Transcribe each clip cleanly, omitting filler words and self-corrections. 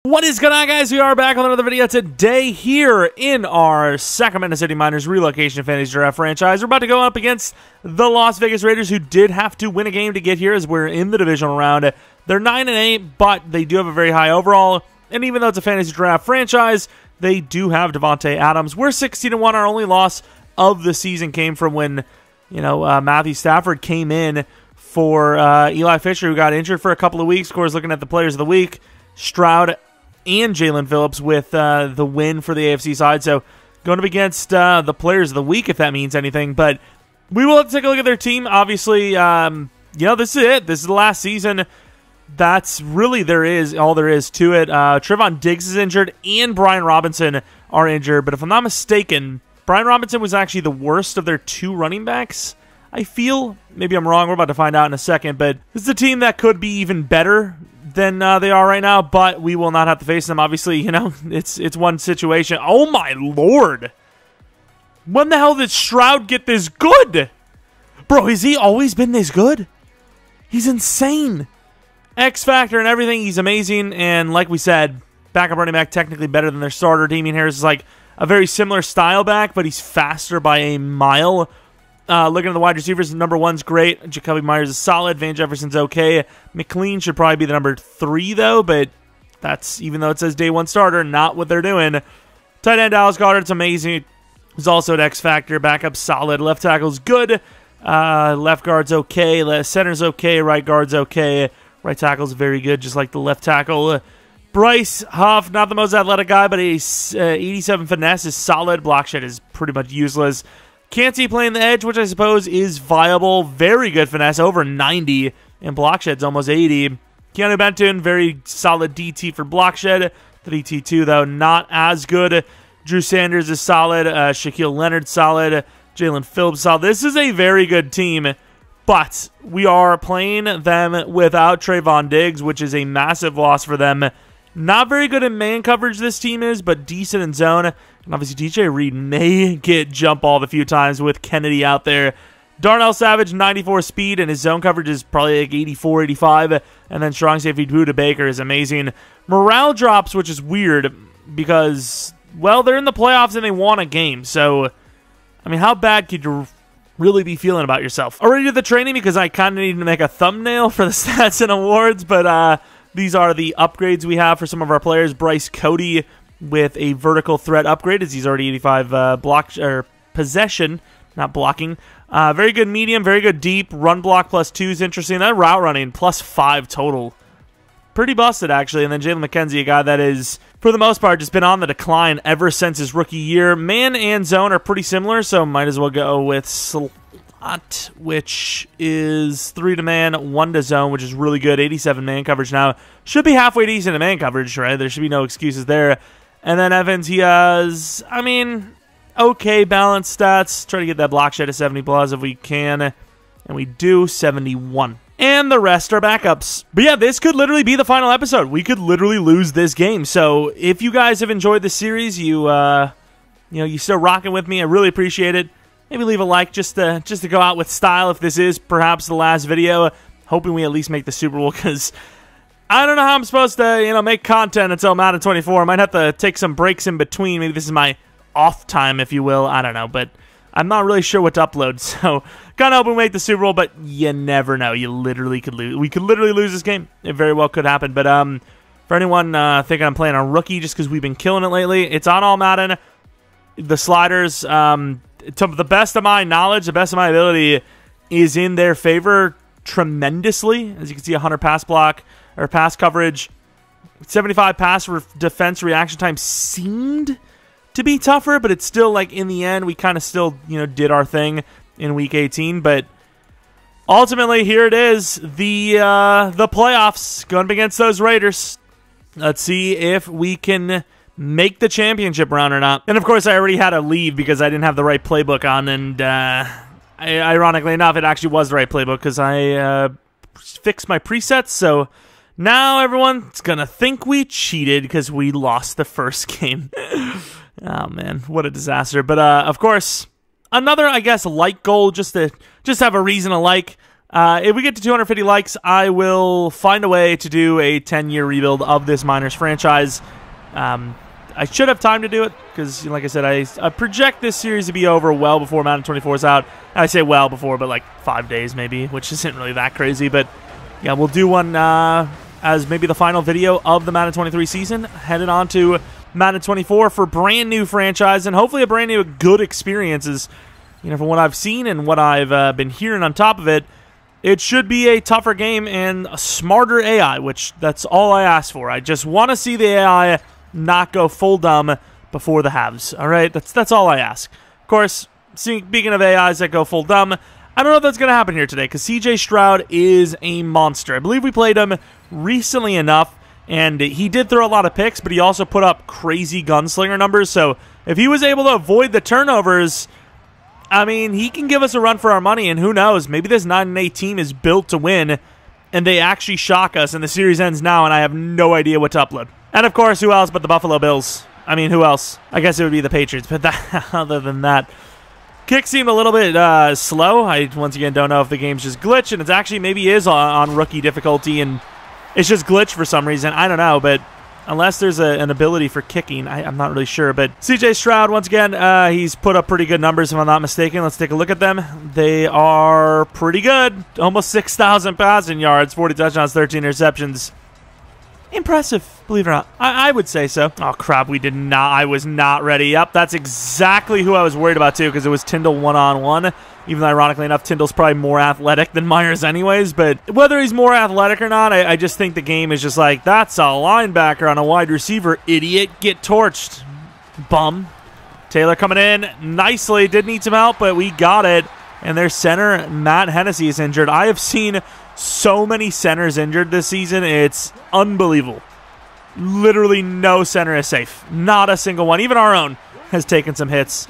What is going on, guys? We are back with another video today here in our Sacramento City Miners Relocation Franchise. We're about to go up against the Las Vegas Raiders, who did have to win a game to get here as we're in the divisional round. They're 9-8, but they do have a very high overall, and even though it's a fantasy draft franchise, they do have Devontae Adams. We're 16-1. Our only loss of the season came from when, Matthew Stafford came in for Eli Fisher, who got injured for a couple of weeks. Of course, looking at the players of the week, Stroud and Jalen Phillips with the win for the AFC side. So going up against the players of the week, if that means anything. But we will have to take a look at their team. Obviously, this is it. This is the last season. That's really all there is to it. Trevon Diggs is injured and Brian Robinson are injured. But if I'm not mistaken, Brian Robinson was actually the worst of their two running backs, I feel. Maybe I'm wrong. We're about to find out in a second. But this is a team that could be even better than they are right now, but we will not have to face them. Obviously, it's one situation. Oh my lord! When the hell did Stroud get this good? Bro, has he always been this good? He's insane. X Factor and everything, he's amazing. And like we said, backup running back technically better than their starter. Damian Harris is like a very similar style back, but he's faster by a mile. Looking at the wide receivers, number one's great. Jacoby Myers is solid. Van Jefferson's okay. McLean should probably be the number 3, though, but that's, even though it says day one starter, not what they're doing. Tight end Dallas Goedert's amazing. He's also an X Factor. Backup solid. Left tackle's good. Left guard's okay. Center's okay. Right guard's okay. Right tackle's very good, just like the left tackle. Bryce Huff, not the most athletic guy, but a 87 finesse is solid. Block shed is pretty much useless. Can't see playing the edge, which I suppose is viable. Very good finesse, over 90, and block shed's almost 80. Keanu Benton, very solid DT for block shed. The DT2, though, not as good. Drew Sanders is solid. Shaquille Leonard, solid. Jalen Phillips, solid. This is a very good team, but we are playing them without Trevon Diggs, which is a massive loss for them. Not very good in man coverage, this team is, but decent in zone. And obviously, DJ Reed may get jump balled a few times with Kennedy out there. Darnell Savage, 94 speed, and his zone coverage is probably like 84, 85. And then strong safety Budda Baker is amazing. Morale drops, which is weird because, well, they're in the playoffs and they won a game. So, I mean, how bad could you really be feeling about yourself? Already did the training because I kind of need to make a thumbnail for the stats and awards, but these are the upgrades we have for some of our players. Bryce Cody with a vertical threat upgrade, as he's already 85 possession, not blocking. Very good medium, very good deep. Run block +2 is interesting. That route running +5 total. Pretty busted, actually. And then Jalen McKenzie, a guy that is, for the most part, just been on the decline ever since his rookie year. Man and zone are pretty similar, so might as well go with slot, which is 3 to man, 1 to zone, which is really good. 87 man coverage now. Should be halfway decent in man coverage, right? There should be no excuses there. And then Evans, he has, okay balanced stats. Try to get that block shed to 70+ if we can. And we do, 71. And the rest are backups. But yeah, this could literally be the final episode. We could literally lose this game. So if you guys have enjoyed the series, you still rocking with me, I really appreciate it. Maybe leave a like just to go out with style if this is perhaps the last video. Hoping we at least make the Super Bowl, because I don't know how I'm supposed to, make content until Madden 24. I might have to take some breaks in between. Maybe this is my off time, if you will. I don't know, but I'm not really sure what to upload. So, kind of hoping we make the Super Bowl, but you never know. You literally could lose. We could literally lose this game. It very well could happen. But for anyone thinking I'm playing a rookie just because we've been killing it lately, it's on all Madden. The sliders, to the best of my knowledge, the best of my ability, is in their favor tremendously. As you can see, 100 pass block or pass coverage, 75 pass defense reaction time seemed to be tougher, but it's still, like, in the end, we kind of still, did our thing in Week 18. But ultimately, here it is, the playoffs going up against those Raiders. Let's see if we can make the championship round or not. And of course, I already had to leave because I didn't have the right playbook on, and ironically enough, it actually was the right playbook because I fixed my presets. So now everyone's gonna think we cheated because we lost the first game. Oh man, what a disaster. But of course, another, I guess, like goal, just to have a reason to like. If we get to 250 likes, I will find a way to do a 10-year rebuild of this Miners franchise. I should have time to do it because, like I said, I project this series to be over well before Madden 24 is out. I say well before, but like 5 days maybe, which isn't really that crazy. But yeah, we'll do one as maybe the final video of the Madden 23 season, headed on to Madden 24 for brand new franchise and hopefully a brand new good experiences. You know, from what I've seen and what I've been hearing on top of it, it should be a tougher game and a smarter AI, which that's all I ask for. I just want to see the AI not go full dumb before the halves. All right, that's all I ask. Of course, speaking of AIs that go full dumb, I don't know if that's going to happen here today because CJ Stroud is a monster. I believe we played him recently enough, and he did throw a lot of picks, but he also put up crazy gunslinger numbers. So if he was able to avoid the turnovers, I mean, he can give us a run for our money, and who knows, maybe this 9-8 team is built to win, and they actually shock us, and the series ends now, and I have no idea what to upload. And, of course, who else but the Buffalo Bills? I mean, who else? I guess it would be the Patriots, but other than that, kick seemed a little bit slow. I, once again, don't know if the game's just glitched, and it's actually maybe is on rookie difficulty, and it's just glitched for some reason. I don't know, but unless there's an ability for kicking, I'm not really sure. But CJ Stroud, once again, he's put up pretty good numbers, if I'm not mistaken. Let's take a look at them. They are pretty good. Almost 6,000 passing yards, 40 touchdowns, 13 interceptions. Impressive, believe it or not. I would say so. Oh, crap, we did not. I was not ready. Yep, that's exactly who I was worried about, too, because it was Tyndall one-on-one. Even though, ironically enough, Tyndall's probably more athletic than Myers anyways. But whether he's more athletic or not, I just think the game is just like, that's a linebacker on a wide receiver. Idiot. Get torched. Bum. Taylor coming in nicely. Did need some help, but we got it. And their center, Matt Hennessy, is injured. I have seen so many centers injured this season. It's unbelievable. Literally no center is safe. Not a single one. Even our own has taken some hits.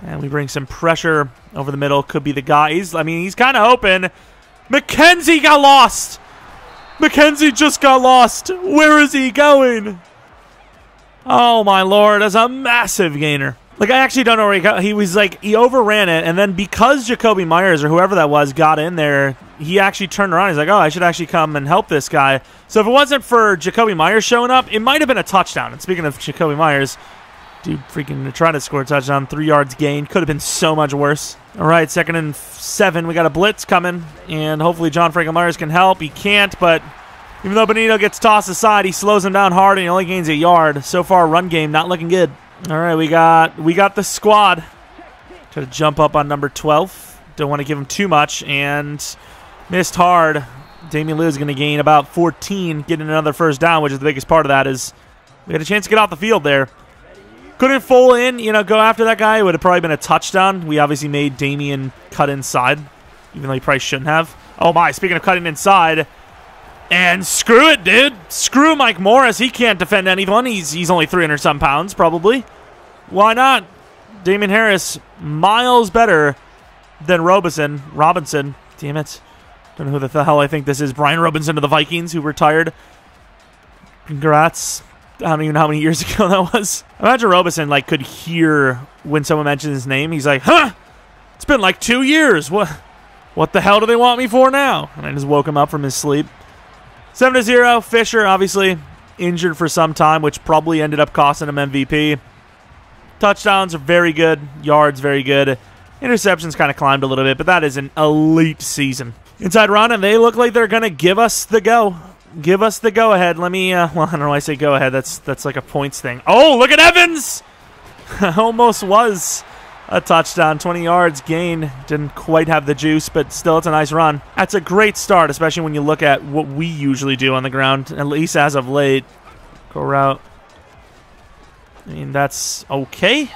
And we bring some pressure over the middle. Could be the guy. He's kind of open. McKenzie got lost. McKenzie just got lost. Where is he going? Oh, my Lord. That's a massive gainer. Like, I actually don't know where he got. He was like, he overran it, and then because Jacoby Myers or whoever that was got in there, he actually turned around. He's like, oh, I should actually come and help this guy. So if it wasn't for Jacoby Myers showing up, it might have been a touchdown. And speaking of Jacoby Myers, dude freaking tried to score a touchdown, 3 yards gain. Could have been so much worse. All right, 2nd and 7. We got a blitz coming, and hopefully John Franklin Myers can help. He can't, but even though Benito gets tossed aside, he slows him down hard, and he only gains a yard. So far, run game not looking good. All right, we got the squad. Try to jump up on number 12. Don't want to give him too much, and missed hard. Damian Lewis is going to gain about 14, getting another first down, which is the biggest part of that is we had a chance to get off the field there. Couldn't full in, go after that guy. It would have probably been a touchdown. We obviously made Damian cut inside, even though he probably shouldn't have. Oh, my, speaking of cutting inside. And screw it, dude. Screw Mike Morris. He can't defend anyone. He's only 300-some pounds, probably. Why not? Damien Harris, miles better than Robinson. Damn it. Don't know who the hell I think this is. Brian Robinson of the Vikings, who retired. Congrats. I don't even know how many years ago that was. Imagine Robinson, could hear when someone mentions his name. He's like, huh? It's been like 2 years. What the hell do they want me for now? And I just woke him up from his sleep. 7-0. Fisher, obviously, injured for some time, which probably ended up costing him MVP. Touchdowns are very good. Yards, very good. Interceptions kind of climbed a little bit, but that is an elite season. Inside run, and they look like they're going to give us the go. Give us the go-ahead. Let me, well, I don't know why I say go-ahead. That's like a points thing. Oh, look at Evans! Almost was a touchdown. 20 yards gain. Didn't quite have the juice, but still, it's a nice run. That's a great start, especially when you look at what we usually do on the ground, at least as of late. Go route. I mean, that's okay.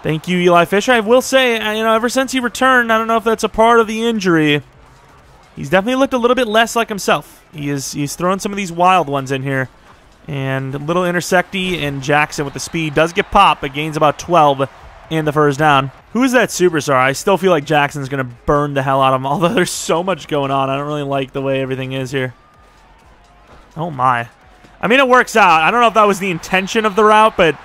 Thank you, Eli Fisher. I will say, ever since he returned, I don't know if that's a part of the injury. He's definitely looked a little bit less like himself. He's throwing some of these wild ones in here. And a little intersecty, and Jackson with the speed does get popped, but gains about 12 in the first down. Who is that superstar? I still feel like Jackson's going to burn the hell out of him, although there's so much going on. I don't really like the way everything is here. Oh, my. I mean, it works out. I don't know if that was the intention of the route, but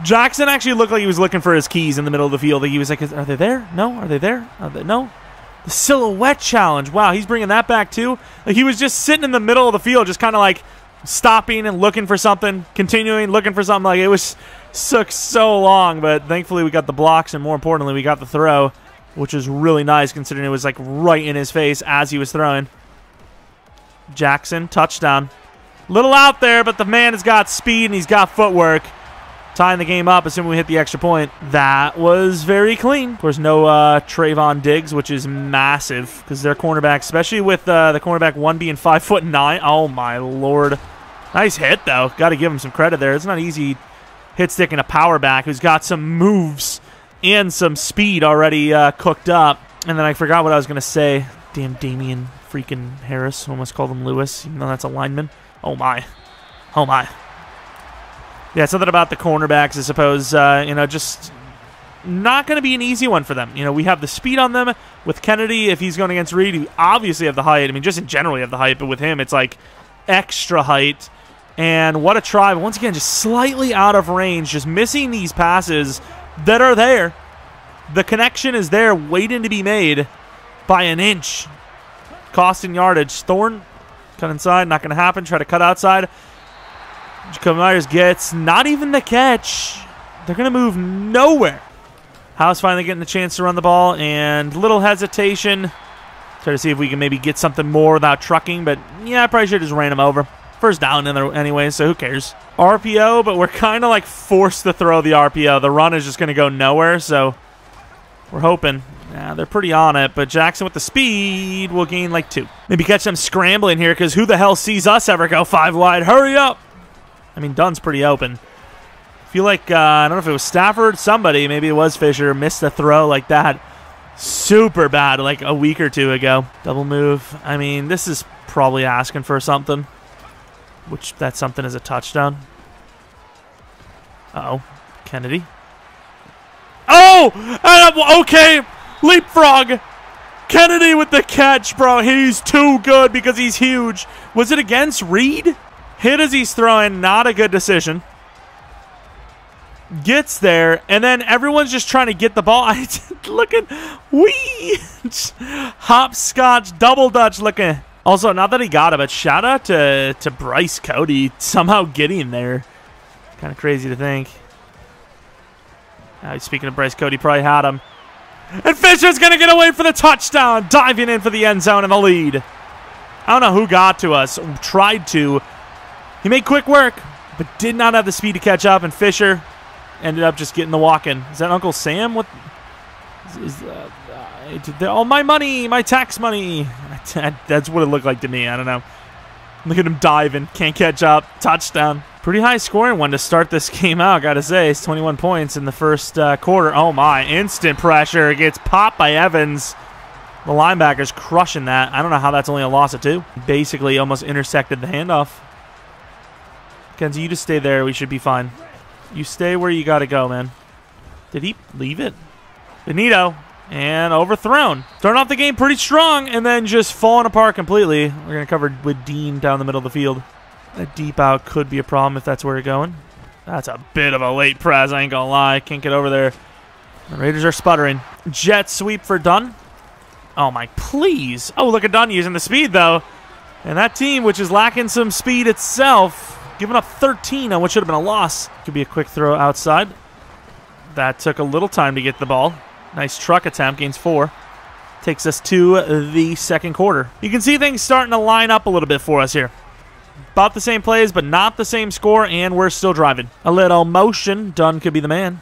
Jackson actually looked like he was looking for his keys in the middle of the field. He was like, are they there? No? Are they there? No? The silhouette challenge. Wow, he's bringing that back too. Like, he was just sitting in the middle of the field, just kind of like stopping and looking for something, continuing, looking for something. Like, it was took so long, but thankfully we got the blocks, and more importantly, we got the throw, which was really nice considering it was like right in his face as he was throwing. Jackson, touchdown. Little out there, but the man has got speed and he's got footwork. Tying the game up, assuming we hit the extra point. That was very clean. Of course, no Trayvon Diggs, which is massive because their cornerback, especially with the cornerback 1 being 5'9". Oh, my Lord. Nice hit, though. Got to give him some credit there. It's not easy hit sticking a power back who's got some moves and some speed already cooked up. And then I forgot what I was going to say. Damn Damian freaking Harris. Almost called him Lewis, even though that's a lineman. Oh, my. Oh, my. Yeah, something about the cornerbacks, I suppose, just not going to be an easy one for them. We have the speed on them. With Kennedy, if he's going against Reed, we obviously have the height. I mean, just in general, we have the height, but with him, it's like extra height. And what a try. But once again, just slightly out of range, just missing these passes that are there. The connection is there, waiting to be made by an inch. Costing yardage. Thorne, cut inside, not going to happen. Try to cut outside. Jacoby Myers gets not even the catch. They're going to move nowhere. House finally getting the chance to run the ball, and little hesitation. Try to see if we can maybe get something more without trucking, but yeah, I probably should have just ran him over. First down in there anyway, so who cares? RPO, but we're kind of like forced to throw the RPO. The run is just going to go nowhere, so we're hoping. Yeah, they're pretty on it, but Jackson with the speed will gain like 2. Maybe catch them scrambling here, because who the hell sees us ever go 5 wide? Hurry up! I mean, Dunn's pretty open. I feel like, I don't know if it was Stafford, somebody, maybe it was Fisher, missed a throw like that. Super bad, like a week or 2 ago. Double move. I mean, this is probably asking for something, which that something is a touchdown. Uh-oh. Kennedy. Oh! Okay! Leapfrog! Kennedy with the catch, bro. He's too good because he's huge. Was it against Reed? Hit as he's throwing, not a good decision. Gets there, and then everyone's just trying to get the ball. Looking, wee! Hopscotch, double dutch looking. Also, not that he got it, but shout out to Bryce Cody somehow getting there. Kind of crazy to think. Speaking of Bryce Cody, probably had him. And Fisher's going to get away for the touchdown, diving in for the end zone and the lead. I don't know who got to us, tried to. He made quick work, but did not have the speed to catch up, and Fisher ended up just getting the walk-in. Is that Uncle Sam? What? All my money, my tax money. That's what it looked like to me. I don't know. Look at him diving. Can't catch up. Touchdown. Pretty high scoring one to start this game out, gotta say. It's 21 points in the first quarter. Oh, my. Instant pressure. Gets popped by Evans. The linebacker's crushing that. I don't know how that's only a loss of 2. Basically almost intersected the handoff. Kenzie, you just stay there. We should be fine. You stay where you got to go, man. Did he leave it? Benito. And overthrown. Starting off the game pretty strong and then just falling apart completely. We're going to cover with Dean down the middle of the field. That deep out could be a problem if that's where you're going. That's a bit of a late press, I ain't going to lie. Can't get over there. The Raiders are sputtering. Jet sweep for Dunn. Oh, my, please. Oh, look at Dunn using the speed, though. And that team, which is lacking some speed itself, giving up 13 on what should have been a loss. Could be a quick throw outside. That took a little time to get the ball. Nice truck attempt, gains 4. Takes us to the second quarter. You can see things starting to line up a little bit for us here. About the same plays, but not the same score, and we're still driving. A little motion. Dunn could be the man.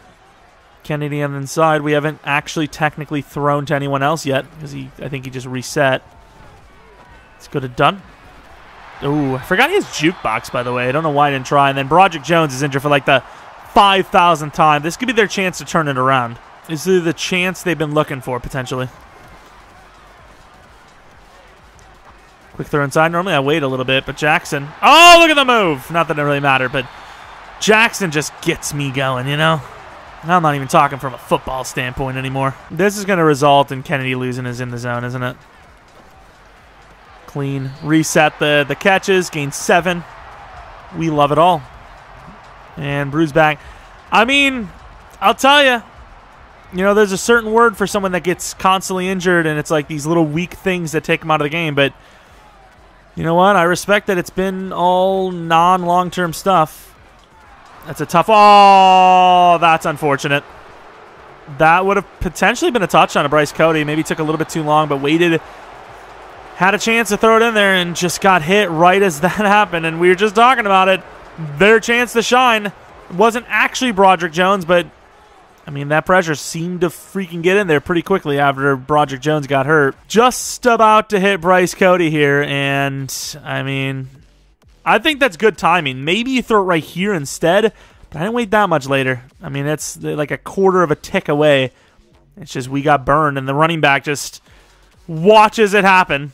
Kennedy on the inside. We haven't actually technically thrown to anyone else yet, because I think he just reset. Let's go to Dunn. Ooh, I forgot he has jukebox, by the way. I don't know why I didn't try. And then Broderick Jones is injured for like the 5,000th time. This could be their chance to turn it around. This is the chance they've been looking for, potentially. Quick throw inside. Normally I wait a little bit, but Jackson. Oh, look at the move. Not that it really mattered, but Jackson just gets me going, you know? I'm not even talking from a football standpoint anymore. This is going to result in Kennedy losing his in the zone, isn't it? Clean. Reset the catches. Gain 7. We love it all. And Bruce back. I mean, I'll tell you, You know, there's a certain word for someone that gets constantly injured, and it's like these little weak things that take them out of the game. But you know what? I respect that it's been all non-long-term stuff. That's a tough... Oh, that's unfortunate. That would have potentially been a touchdown to Bryce Cody. Maybe took a little bit too long, but waited. Had a chance to throw it in there and just got hit right as that happened. And we were just talking about it. Their chance to shine. It wasn't actually Broderick Jones, but I mean, that pressure seemed to freaking get in there pretty quickly after Broderick Jones got hurt. Just about to hit Bryce Cody here, and I mean, I think that's good timing. Maybe you throw it right here instead, but I didn't wait that much later. I mean, it's like a quarter of a tick away. It's just we got burned, and the running back just watches it happen.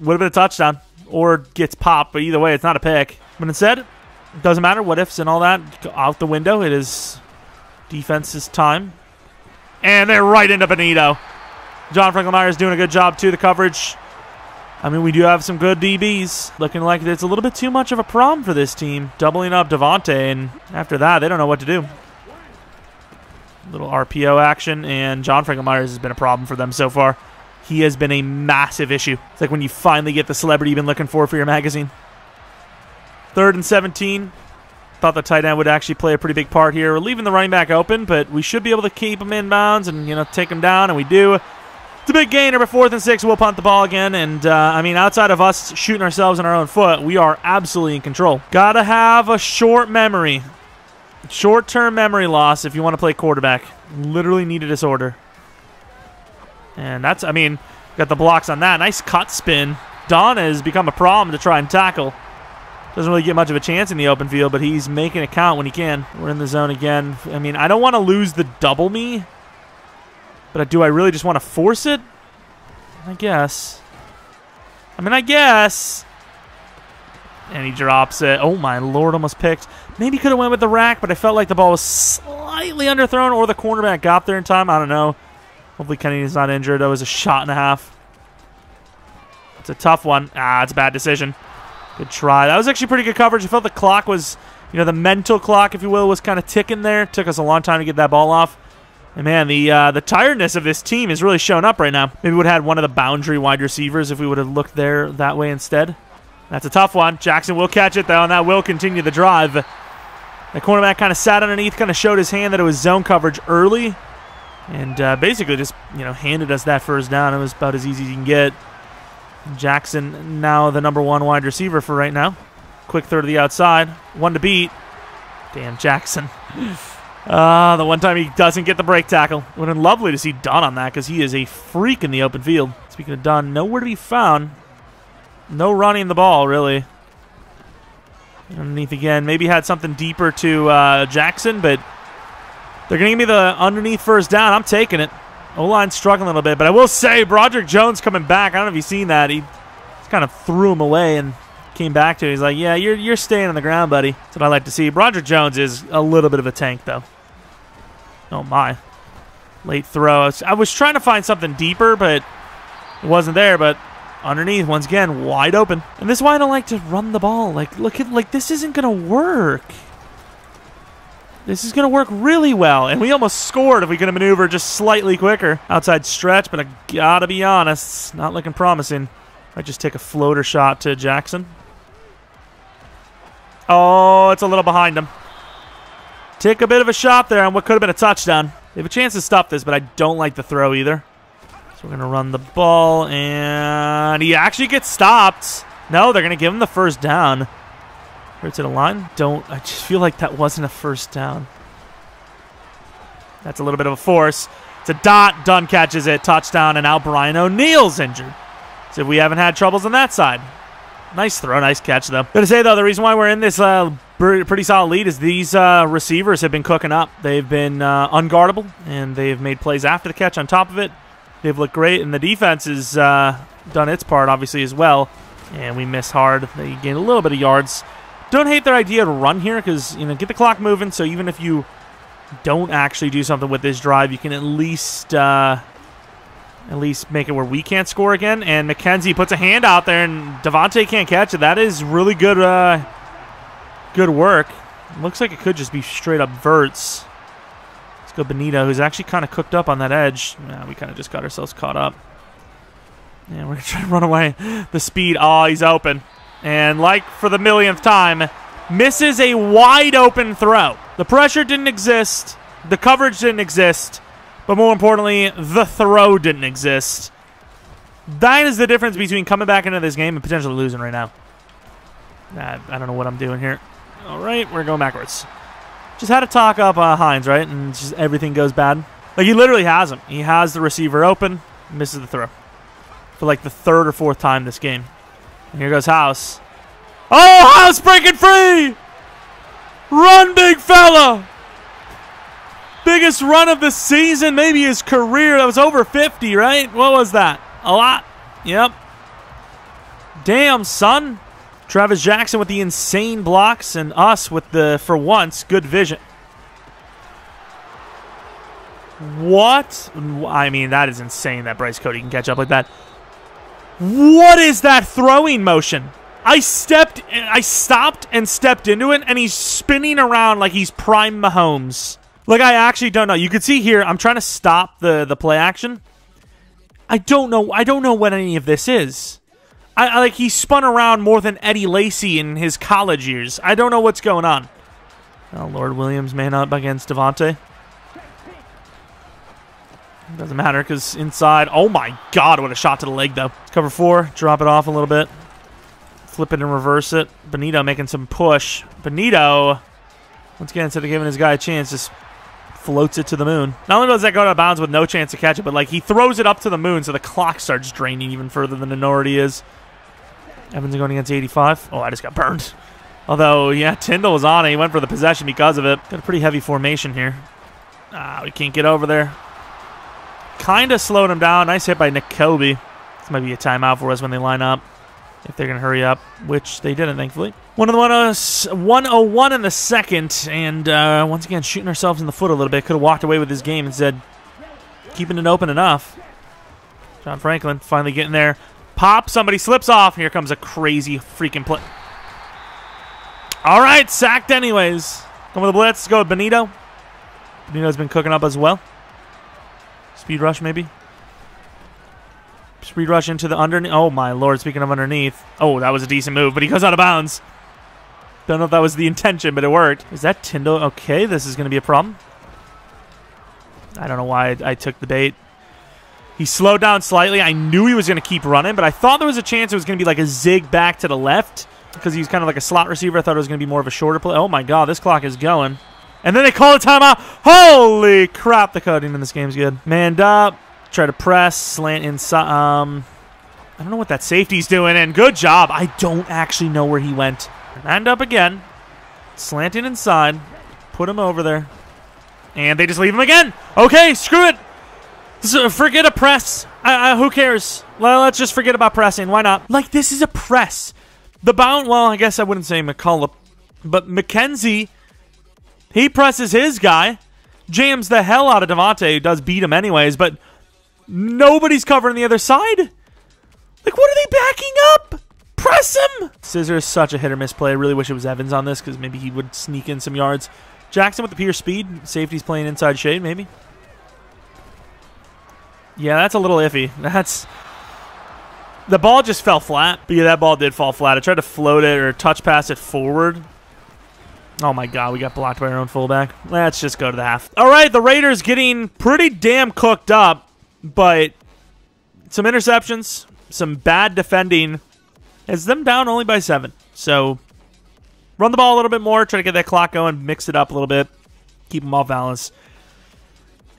Would have been a touchdown, or gets popped, but either way, it's not a pick. But instead, it doesn't matter. What ifs and all that out the window. It is defense's time. And they're right into Benito. John Franklin Myers doing a good job, too, the coverage. I mean, we do have some good DBs. Looking like it's a little bit too much of a problem for this team. Doubling up Devontae, and after that, they don't know what to do. Little RPO action, and John Franklin Myers has been a problem for them so far. He has been a massive issue. It's like when you finally get the celebrity you've been looking for your magazine. 3rd and 17. Thought the tight end would actually play a pretty big part here. We're leaving the running back open, but we should be able to keep him in bounds and, you know, take him down, and we do. It's a big gainer, but 4th and 6, we'll punt the ball again. And, I mean, outside of us shooting ourselves in our own foot, we are absolutely in control. Gotta have a short memory. Short-term memory loss if you want to play quarterback. Literally need a disorder. And that's, I mean, got the blocks on that. Nice cut spin. Don has become a problem to try and tackle. Doesn't really get much of a chance in the open field, but he's making it count when he can. We're in the zone again. I mean, I don't want to lose the double me, but do I really just want to force it? I guess. I mean, I guess. And he drops it. Oh, my Lord, almost picked. Maybe could have went with the rack, but I felt like the ball was slightly underthrown, or the cornerback got there in time. I don't know. Hopefully Kennedy's not injured. That was a shot and a half. It's a tough one. Ah, it's a bad decision. Good try. That was actually pretty good coverage. I felt the clock was, you know, the mental clock, if you will, was kind of ticking there. It took us a long time to get that ball off. And, man, the tiredness of this team is really showing up right now. Maybe we would have had one of the boundary wide receivers if we would have looked there that way instead. That's a tough one. Jackson will catch it, though, and that will continue the drive. The cornerback kind of sat underneath, kind of showed his hand that it was zone coverage early, and basically just, you know, handed us that first down. It was about as easy as you can get. Jackson now the #1 wide receiver for right now. Quick throw to the outside. One to beat. Damn, Jackson. The one time he doesn't get the break tackle. Would have been lovely to see Dunn on that because he is a freak in the open field. Speaking of Dunn, nowhere to be found. No running the ball, really. Underneath again. Maybe had something deeper to Jackson, but they're going to give me the underneath first down. I'm taking it. O-line struggling a little bit, but I will say Broderick Jones coming back. I don't know if you've seen that. He just kind of threw him away and came back to it. He's like, yeah, you're staying on the ground, buddy. That's what I like to see. Broderick Jones is a little bit of a tank, though. Oh, my. Late throw. I was trying to find something deeper, but it wasn't there, but underneath, once again, wide open. And this is why I don't like to run the ball. Like, look at, like, this isn't going to work. This is going to work really well. And we almost scored if we could have maneuvered just slightly quicker. Outside stretch, but I got to be honest, it's not looking promising. I just take a floater shot to Jackson. Oh, it's a little behind him. Take a bit of a shot there on what could have been a touchdown. They have a chance to stop this, but I don't like the throw either. So we're going to run the ball, and he actually gets stopped. No, they're going to give him the first down. Right to the line. I just feel like that wasn't a first down. That's a little bit of a force. It's a dot. Dunn catches it. Touchdown, and now Brian O'Neill's injured. So we haven't had troubles on that side. Nice throw. Nice catch, though. Going to say, though, the reason why we're in this pretty solid lead is these receivers have been cooking up. They've been unguardable, and they've made plays after the catch on top of it. They've looked great, and the defense has done its part, obviously, as well. And we miss hard. They gain a little bit of yards. Don't hate their idea to run here because, you know, get the clock moving. So even if you don't actually do something with this drive, you can at least make it where we can't score again. And McKenzie puts a hand out there, and Devontae can't catch it. That is really good, good work. Looks like it could just be straight up verts. It's Go Benito, who's actually kind of cooked up on that edge. Nah, we kind of just got ourselves caught up. Yeah, we're going to try to run away. The speed. Oh, he's open. And like for the millionth time, misses a wide open throw. The pressure didn't exist. The coverage didn't exist. But more importantly, the throw didn't exist. That is the difference between coming back into this game and potentially losing right now. I don't know what I'm doing here. All right, we're going backwards. Just had to talk up Hines, right? And just everything goes bad. Like, he literally has him. He has the receiver open, misses the throw. For like the third or fourth time this game. And here goes House. Oh, House breaking free! Run, big fella! Biggest run of the season, maybe his career. That was over 50, right? What was that? A lot. Yep. Damn, son. Travis Jackson with the insane blocks and us with the, for once, good vision. What? I mean, that is insane that Bryce Cody can catch up like that. What is that throwing motion? I stopped and stepped into it, and he's spinning around like he's prime Mahomes. Like, I actually don't know. You can see here, I'm trying to stop the play action. I don't know what any of this is. I like, he spun around more than Eddie Lacy in his college years. I don't know what's going on. Oh, Lord Williams man up against Devontae. Doesn't matter because inside. Oh my God, what a shot to the leg though. Cover 4, drop it off a little bit. Flip it and reverse it. Benito making some push. Benito, once again, instead of giving his guy a chance, just floats it to the moon. Not only does that go out of bounds with no chance to catch it, but like he throws it up to the moon so the clock starts draining even further than it already is. Evans going against 85. Oh, I just got burned. Although, yeah, Tyndall was on it. He went for the possession because of it. Got a pretty heavy formation here. We can't get over there. Kind of slowed him down. Nice hit by Nick Kobe. This might be a timeout for us when they line up. If they're going to hurry up, which they didn't, thankfully. 101 in the second, and once again, shooting ourselves in the foot a little bit. Could have walked away with this game instead. Keeping it open enough. John Franklin finally getting there. Pop, somebody slips off. Here comes a crazy freaking play. All right, sacked anyways. Come with the blitz. Let's go with Benito. Benito's been cooking up as well. Speed rush, maybe. Speed rush into the underneath. Oh, my Lord. Speaking of underneath. Oh, that was a decent move, but he goes out of bounds. Don't know if that was the intention, but it worked. Is that Tyndall? Okay, this is going to be a problem. I don't know why I took the bait. He slowed down slightly. I knew he was going to keep running, but I thought there was a chance it was going to be like a zig back to the left because he was kind of like a slot receiver. I thought it was going to be more of a shorter play. Oh, my God. This clock is going. And then they call a timeout. Holy crap. The coding in this game is good. Manned up. Try to press. Slant inside. I don't know what that safety's doing. And good job. I don't actually know where he went. Manned up again. Slanting inside. Put him over there. And they just leave him again. Okay, screw it. Forget a press. Who cares? Let's just forget about pressing. Why not? Like, this is a press. The bound, well, I guess I wouldn't say McCullough, but McKenzie, he presses his guy, jams the hell out of Devontae, who does beat him anyways, but nobody's covering the other side. Like, what are they backing up? Press him! Scissor is such a hit-or-miss play. I really wish it was Evans on this, because maybe he would sneak in some yards. Jackson with the pure speed. Safety's playing inside shade, maybe. Yeah, that's a little iffy. The ball just fell flat. But yeah, that ball did fall flat. I tried to float it or touch pass it forward. Oh my God, we got blocked by our own fullback. Let's just go to the half. All right, the Raiders getting pretty damn cooked up, but some interceptions, some bad defending. It's them down only by 7. So run the ball a little bit more, try to get that clock going, mix it up a little bit, keep them off balance.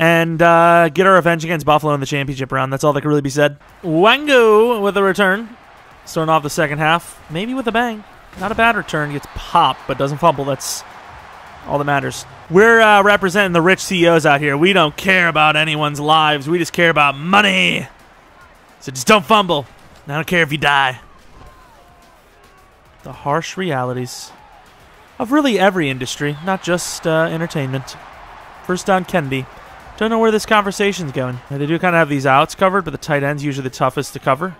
And get our revenge against Buffalo in the championship round. That's all that can really be said. Wango with a return. Starting off the second half. Maybe with a bang. Not a bad return. Gets popped, but doesn't fumble. That's all that matters. We're representing the rich CEOs out here. We don't care about anyone's lives. We just care about money. So just don't fumble. I don't care if you die. The harsh realities of really every industry, not just entertainment. First down, Kennedy. Don't know where this conversation's going. They do kind of have these outs covered, but the tight end's usually the toughest to cover.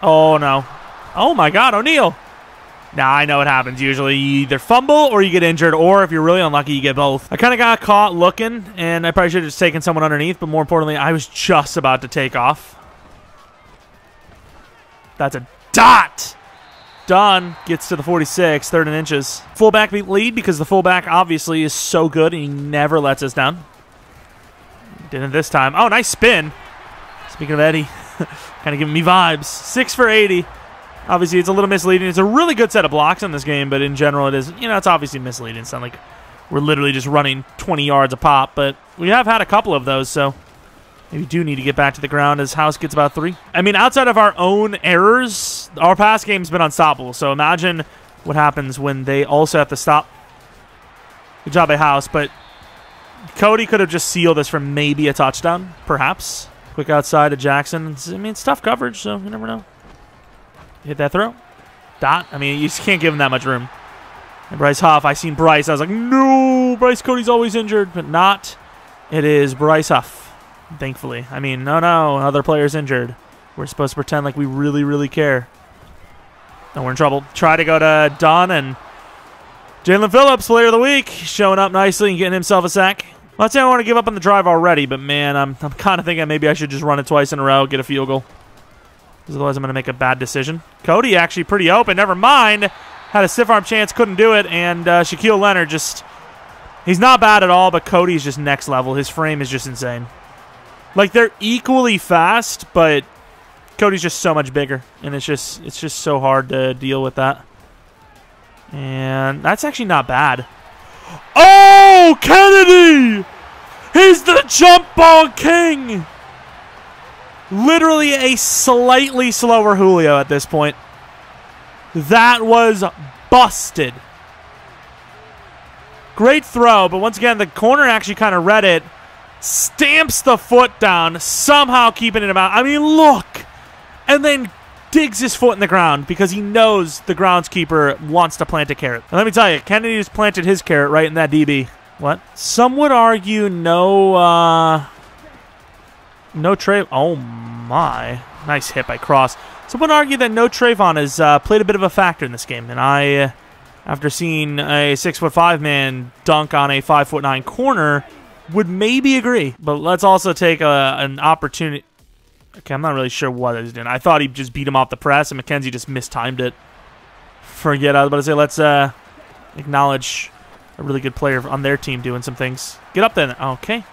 Oh, no. Oh, my God, O'Neal. Now, I know what happens. Usually you either fumble or you get injured, or if you're really unlucky, you get both. I kind of got caught looking, and I probably should have just taken someone underneath, but more importantly, I was just about to take off. That's a dot! Done. Gets to the 46, 3rd and inches. Fullback lead because the fullback obviously is so good, and he never lets us down. Didn't this time. Oh, nice spin. Speaking of Eddie, kind of giving me vibes. 6 for 80. Obviously, it's a little misleading. It's a really good set of blocks in this game, but in general, it is, it's obviously misleading. It's not like we're literally just running 20 yards a pop, but we have had a couple of those, so maybe do need to get back to the ground as House gets about 3. I mean, outside of our own errors, our pass game's been unstoppable, so imagine what happens when they also have to stop. Good job by House, but Cody could have just sealed this for maybe a touchdown, perhaps. Quick outside to Jackson. I mean, it's tough coverage, so you never know. Hit that throw. Dot. I mean, you just can't give him that much room. And Bryce Huff, I seen Bryce. I was like, no, Bryce Cody's always injured, but not. It is Bryce Huff, thankfully. I mean, no, other player's injured. We're supposed to pretend like we really, really care. And we're in trouble. Try to go to Dunn, and Jalen Phillips, player of the week, showing up nicely and getting himself a sack. I'm not saying I want to give up on the drive already, but man, I'm kind of thinking maybe I should just run it twice in a row, get a field goal. Because otherwise I'm going to make a bad decision. Cody actually pretty open. Never mind. Had a stiff arm chance, couldn't do it. And Shaquille Leonard just, he's not bad at all, but Cody's just next level. His frame is just insane. Like, they're equally fast, but Cody's just so much bigger. And it's just so hard to deal with that. And that's actually not bad. Oh, Kennedy! He's the jump ball king! Literally a slightly slower Julio at this point. That was busted. Great throw, but once again, the corner actually kind of read it. Stamps the foot down, somehow keeping it out. I mean, look! And then digs his foot in the ground because he knows the groundskeeper wants to plant a carrot. And let me tell you, Kennedy just planted his carrot right in that DB. What? Some would argue no Trey. Oh my. Nice hit by Cross. Some would argue that no Trayvon has played a bit of a factor in this game. And I, after seeing a 6'5" man dunk on a 5'9" corner, would maybe agree. But let's also take an opportunity. Okay, I'm not really sure what he's doing. I thought he just beat him off the press, and McKenzie just mistimed it. Forget, I was about to say, let's acknowledge a really good player on their team doing some things. Get up there. Okay.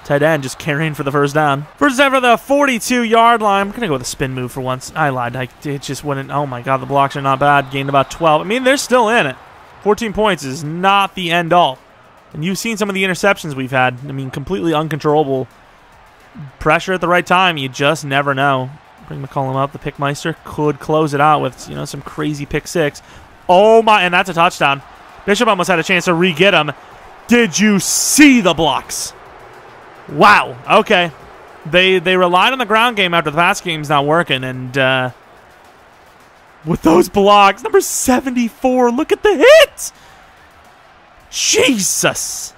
Tight end just carrying for the first down. First down for the 42-yard line. I'm going to go with a spin move for once. I lied. It just wouldn't. Oh, my God. The blocks are not bad. Gained about 12. I mean, they're still in it. 14 points is not the end all. And you've seen some of the interceptions we've had. I mean, completely uncontrollable. Pressure at the right time. You just never know. Bring McCollum up. The Pickmeister could close it out with, some crazy pick six. Oh, my. And that's a touchdown. Bishop almost had a chance to re-get him. Did you see the blocks? Wow. Okay. They relied on the ground game after the pass game's not working, and with those blocks, number 74, look at the hit! Jesus!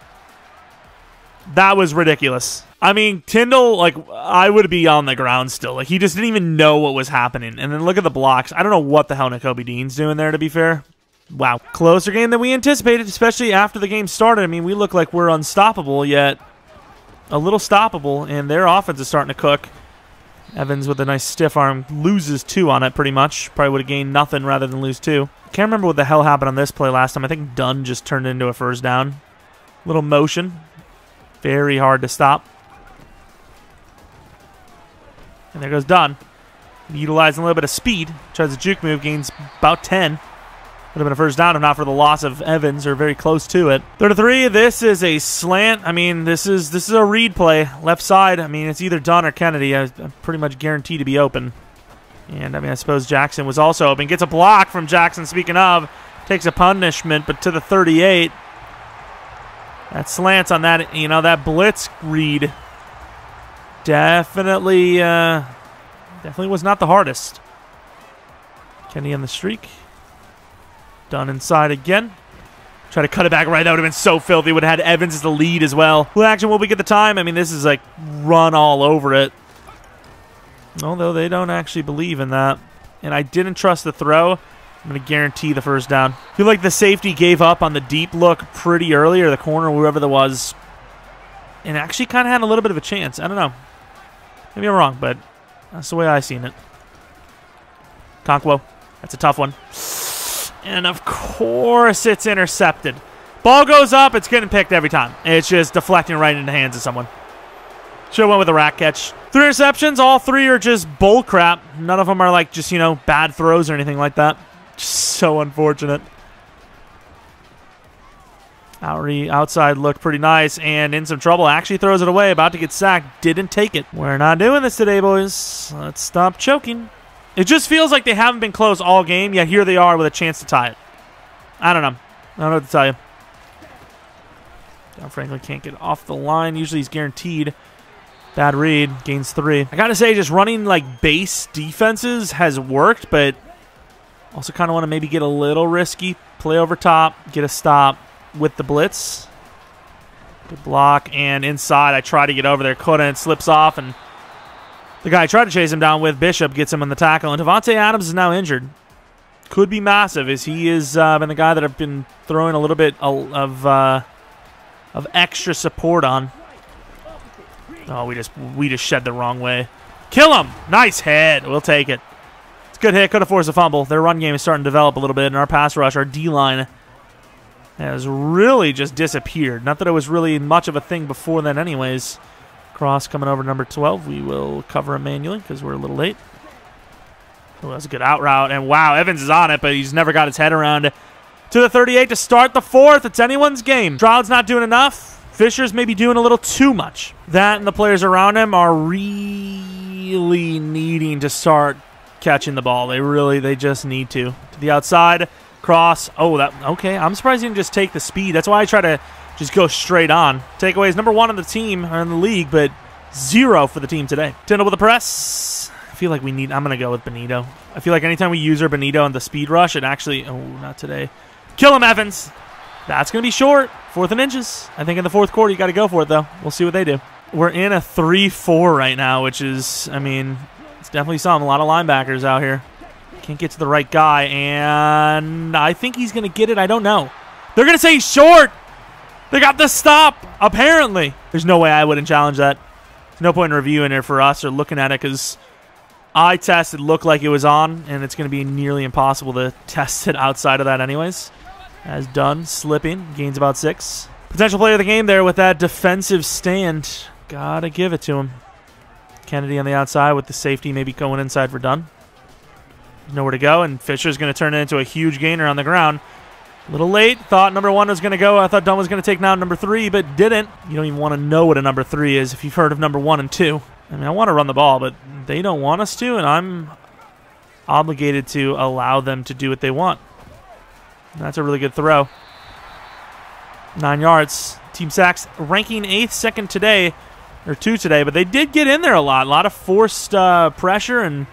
That was ridiculous. I mean, Tyndall, I would be on the ground still. He just didn't even know what was happening. And then look at the blocks. I don't know what the hell Nakobe Dean's doing there, to be fair. Wow. Closer game than we anticipated, especially after the game started. I mean, we look like we're unstoppable, yet a little stoppable, and their offense is starting to cook. Evans with a nice stiff arm loses 2 on it pretty much. Probably would have gained nothing rather than lose 2. Can't remember what the hell happened on this play last time. I think Dunn just turned it into a first down. Little motion. Very hard to stop. And there goes Dunn. Utilizing a little bit of speed. Tries a juke move, gains about 10. Would have been a first down if not for the loss of Evans, or very close to it. 3-3. This is a slant. I mean, this is a read play. Left side. I mean, it's either Dunn or Kennedy. I'm pretty much guaranteed to be open. And I mean, I suppose Jackson was also open. Gets a block from Jackson. Speaking of, takes a punishment, but to the 38. That slants on that. That blitz read definitely was not the hardest. Kennedy on the streak. Dunn inside again. Try to cut it back right. That would have been so filthy. Would have had Evans as the lead as well. Play action, will we get the time? I mean, this is like run all over it. Although they don't actually believe in that. And I didn't trust the throw. I'm going to guarantee the first down. I feel like the safety gave up on the deep look pretty early, or the corner, whoever that was, and actually kind of had a little bit of a chance. I don't know. Maybe I'm wrong, but that's the way I seen it. Conquo. That's a tough one. And, of course, it's intercepted. Ball goes up. It's getting picked every time. It's just deflecting right into the hands of someone. Should have went with a rack catch. 3 interceptions. All 3 are just bull crap. None of them are like just, you know, bad throws or anything like that. Just so unfortunate. Outside looked pretty nice and in some trouble. Actually throws it away. About to get sacked. Didn't take it. We're not doing this today, boys. Let's stop choking. It just feels like they haven't been close all game, yet here they are with a chance to tie it. I don't know. I don't know what to tell you. John Franklin can't get off the line. Usually he's guaranteed. Bad read. Gains 3. I gotta say, just running like base defenses has worked, but also kind of want to maybe get a little risky. Play over top. Get a stop with the blitz. Good block. And inside, I try to get over there. Couldn't. Slips off, and the guy tried to chase him down with Bishop. Gets him on the tackle. And Devontae Adams is now injured. Could be massive, as he has been the guy that I've been throwing a little bit of extra support on. Oh, we just shed the wrong way. Kill him! Nice hit. We'll take it. It's a good hit. Could have forced a fumble. Their run game is starting to develop a little bit, and our pass rush, our D-line, has really just disappeared. Not that it was really much of a thing before then anyways. Cross coming over number 12. We will cover him manually because we're a little late. Oh, that's a good out route. And wow, Evans is on it, but he's never got his head around to the 38 to start the 4th. It's anyone's game. Stroud's not doing enough. Fisher's maybe doing a little too much. That and the players around him are really needing to start catching the ball. They just need to. To the outside, cross. Oh, okay. I'm surprised he didn't just take the speed. That's why I try to just go straight on. Takeaways number 1 on the team or in the league, but 0 for the team today. Tindall with the press. I feel like I'm going to go with Benito. I feel like anytime we use our Benito on the speed rush, it actually, oh, not today. Kill him, Evans. That's going to be short. 4th and inches. I think in the 4th quarter, you got to go for it, though. We'll see what they do. We're in a 3-4 right now, which is, I mean, it's definitely something. A lot of linebackers out here. Can't get to the right guy, and I think he's going to get it. I don't know. They're going to say he's short. They got the stop, apparently. There's no way I wouldn't challenge that. There's no point in reviewing it for us or looking at it because eye test, it looked like it was on, and it's going to be nearly impossible to test it outside of that anyways. As done, slipping, gains about 6. Potential player of the game there with that defensive stand. Gotta give it to him. Kennedy on the outside with the safety maybe going inside for Dunn. Nowhere to go, and Fisher's going to turn it into a huge gainer on the ground. A little late. Thought number 1 was going to go. I thought Dunn was going to take down number 3, but didn't. You don't even want to know what a number 3 is if you've heard of number 1 and 2. I mean, I want to run the ball, but they don't want us to, and I'm obligated to allow them to do what they want. That's a really good throw. 9 yards. Team sacks ranking 8th, 2nd today, or 2 today, but they did get in there a lot. A lot of forced pressure and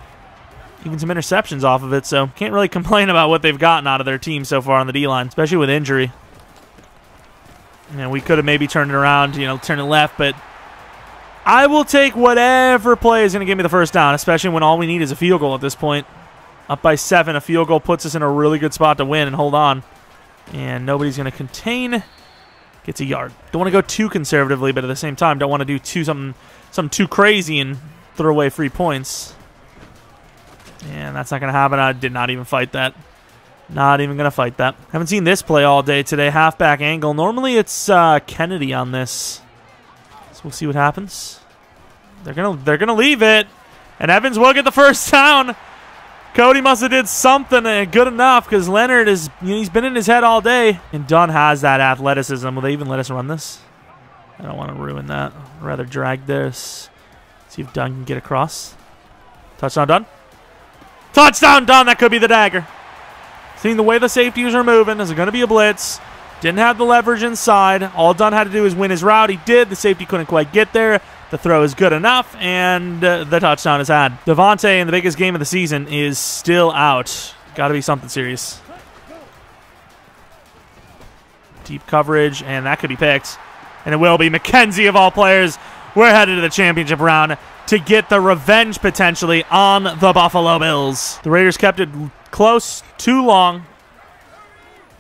even some interceptions off of it, so can't really complain about what they've gotten out of their team so far on the D-line, especially with injury. And we could have maybe turned it around, you know, turned it left, but I will take whatever play is going to give me the first down, especially when all we need is a field goal at this point. Up by 7, a field goal puts us in a really good spot to win and hold on. And nobody's going to contain. Gets a yard. Don't want to go too conservatively, but at the same time, don't want to do something too crazy and throw away free points. And that's not going to happen. I did not even fight that. Not even going to fight that. Haven't seen this play all day today. Halfback angle. Normally it's Kennedy on this. So we'll see what happens. They're gonna leave it. And Evans will get the first down. Cody must have did something good enough because Leonard is, you know, he's been in his head all day. And Dunn has that athleticism. Will they even let us run this? I don't want to ruin that. I'd rather drag this. See if Dunn can get across. Touchdown, Dunn. Touchdown, Dunn. That could be the dagger. Seeing the way the safeties are moving, is it going to be a blitz? Didn't have the leverage inside. All Dunn had to do was win his route. He did. The safety couldn't quite get there. The throw is good enough, and the touchdown is had. Devontae, in the biggest game of the season, is still out. Got to be something serious. Deep coverage, and that could be picked. And it will be. McKenzie, of all players, we're headed to the championship round to get the revenge, potentially, on the Buffalo Bills. The Raiders kept it Close, too long.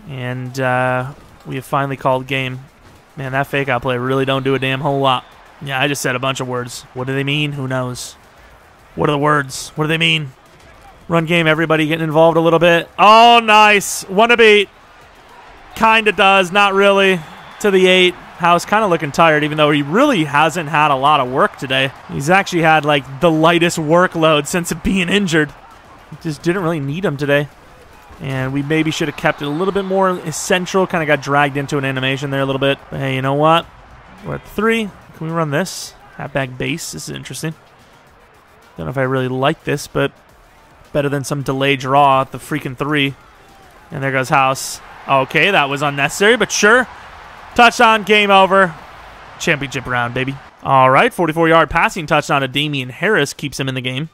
And we have finally called game. Man, that fake out play really don't do a damn whole lot. Yeah, I just said a bunch of words. What do they mean? Who knows? What are the words? What do they mean? Run game, everybody getting involved a little bit. Oh, nice. One to beat. Kind of does, not really. To the 8. House kind of looking tired, even though he really hasn't had a lot of work today. He's actually had, like, the lightest workload since being injured. Just didn't really need him today. And we maybe should have kept it a little bit more essential. Kind of got dragged into an animation there a little bit. But hey, you know what? We're at 3. Can we run this? Halfback base. This is interesting. Don't know if I really like this, but better than some delay draw at the freaking 3. And there goes House. Okay, that was unnecessary, but sure. Touchdown, game over. Championship round, baby. All right, 44-yard passing touchdown to Damian Harris keeps him in the game.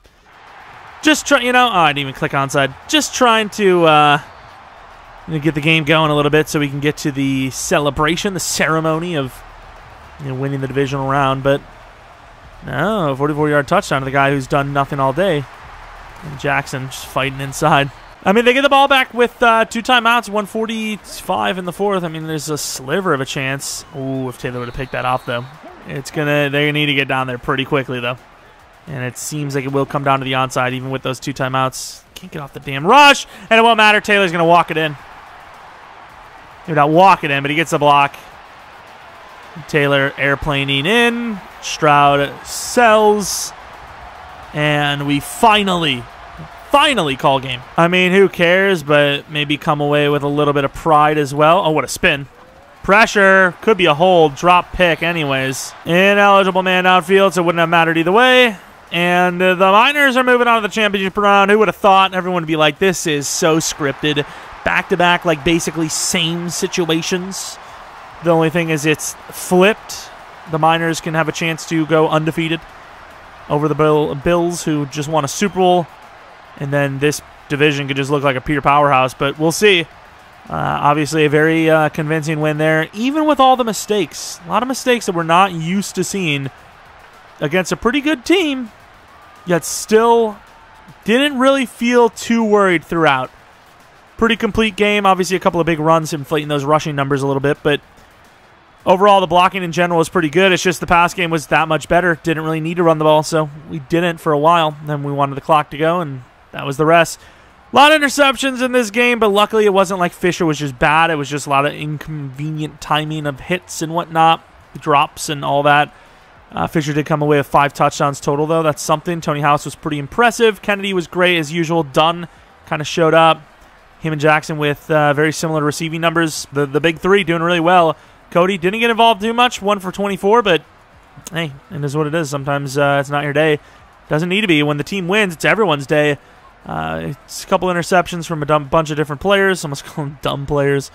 Just try, you know, oh, I didn't even click onside. Just trying to get the game going a little bit so we can get to the celebration, the ceremony of winning the divisional round. But no, 44-yard touchdown to the guy who's done nothing all day. And Jackson just fighting inside. I mean, they get the ball back with 2 timeouts, 1:45 in the 4th. I mean, there's a sliver of a chance. Ooh, if Taylor would have picked that off, though. They're gonna need to get down there pretty quickly, though. And it seems like it will come down to the onside, even with those 2 timeouts. Can't get off the damn rush, and it won't matter. Taylor's gonna walk it in. Maybe not walk it in, but he gets the block. Taylor airplaning in. Stroud sells. And we finally call game. I mean, who cares, but maybe come away with a little bit of pride as well. Oh, what a spin. Pressure. Could be a hold. Drop pick anyways. Ineligible man downfield, so it wouldn't have mattered either way. And the Miners are moving on to the championship round. Who would have thought? Everyone would be like, this is so scripted. Back-to-back, like basically same situations. The only thing is it's flipped. The Miners can have a chance to go undefeated over the Bills, who just won a Super Bowl. And then this division could just look like a pure powerhouse, but we'll see. Obviously, a very convincing win there, even with all the mistakes. A lot of mistakes that we're not used to seeing against a pretty good team, yet still didn't really feel too worried throughout. Pretty complete game. Obviously, a couple of big runs inflating those rushing numbers a little bit, but overall, the blocking in general was pretty good. It's just the pass game was that much better. Didn't really need to run the ball, so we didn't for a while. Then we wanted the clock to go, and that was the rest. A lot of interceptions in this game, but luckily it wasn't like Fisher was just bad. It was just a lot of inconvenient timing of hits and whatnot, drops and all that. Fisher did come away with 5 touchdowns total, though. That's something. Tony House was pretty impressive. Kennedy was great as usual. Dunn kind of showed up. Him and Jackson with very similar receiving numbers. The big 3 doing really well. Cody didn't get involved too much, 1 for 24, but hey, it is what it is. Sometimes it's not your day. Doesn't need to be. When the team wins, it's everyone's day. It's a couple interceptions from a bunch of different players. Almost call them dumb players.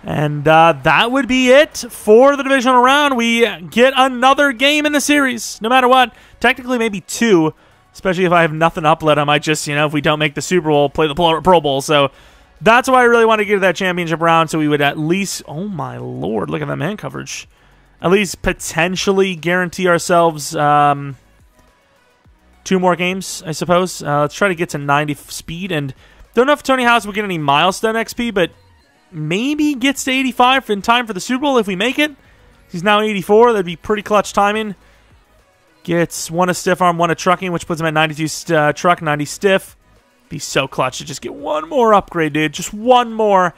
And that would be it for the divisional round. We get another game in the series, no matter what. Technically, maybe 2, especially if I have nothing to upload. I might just, if we don't make the Super Bowl, play the Pro Bowl. So that's why I really want to get to that championship round, so we would at least, oh my lord, look at that man coverage. At least potentially guarantee ourselves 2 more games, I suppose. Let's try to get to 90 speed, and don't know if Tony House will get any milestone XP, but maybe gets to 85 in time for the Super Bowl if we make it. He's now 84. That'd be pretty clutch timing. Gets 1 a stiff arm, 1 a trucking, which puts him at 92 truck, 90 stiff. Be so clutch to just get 1 more upgrade, dude. Just 1 more.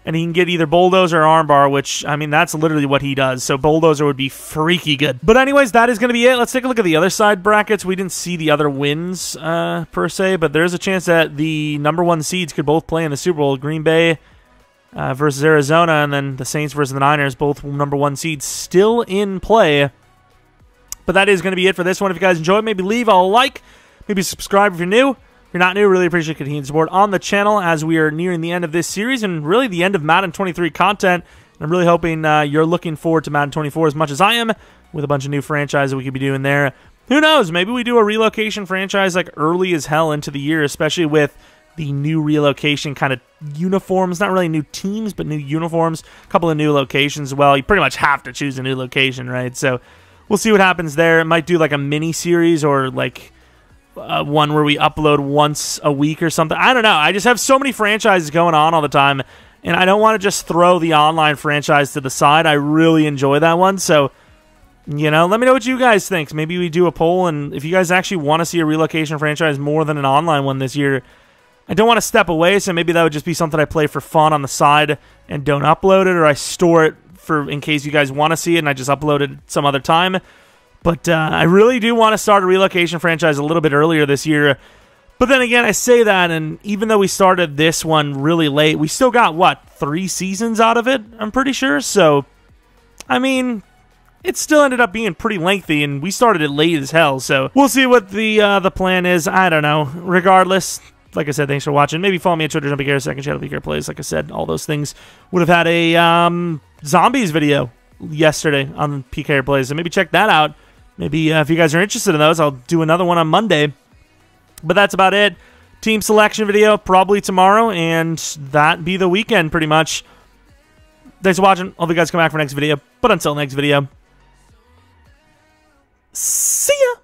And he can get either bulldozer or armbar, which, I mean, that's literally what he does. So bulldozer would be freaky good. But anyways, that is going to be it. Let's take a look at the other side brackets. We didn't see the other wins, per se, but there's a chance that the number 1 seeds could both play in the Super Bowl. Green Bay versus Arizona, and then the Saints versus the Niners, both number 1 seeds still in play. But that is going to be it for this one. If you guys enjoyed, maybe leave a like, maybe subscribe if you're new. If you're not new, really appreciate continued support on the channel as we are nearing the end of this series and really the end of Madden 23 content. And I'm really hoping you're looking forward to Madden 24 as much as I am, with a bunch of new franchises we could be doing there. Who knows? Maybe we do a relocation franchise like early as hell into the year, especially with the new relocation kind of uniforms. Not really new teams, but new uniforms. A couple of new locations as well. You pretty much have to choose a new location, right? So we'll see what happens there. It might do like a mini series or like one where we upload once a week or something. I don't know. I just have so many franchises going on all the time, and I don't want to just throw the online franchise to the side. I really enjoy that one, so, you know, let me know what you guys think. Maybe we do a poll, and if you guys actually want to see a relocation franchise more than an online one this year, I don't want to step away, so maybe that would just be something I play for fun on the side and don't upload it, or I store it for in case you guys want to see it and I just upload it some other time. But I really do want to start a relocation franchise a little bit earlier this year. But then again, I say that, and even though we started this one really late, we still got, what, 3 seasons out of it, I'm pretty sure? So, I mean, it still ended up being pretty lengthy, and we started it late as hell. So, we'll see what the plan is. I don't know. Regardless, like I said, thanks for watching. Maybe follow me on Twitter, Jeromepkr, second channel, PKR Plays. Like I said, all those things. Would have had a zombies video yesterday on PKR Plays, so maybe check that out. Maybe if you guys are interested in those, I'll do another one on Monday. But that's about it. Team selection video probably tomorrow, and that be the weekend pretty much. Thanks for watching. Hope you guys come back for next video. But until next video, see ya!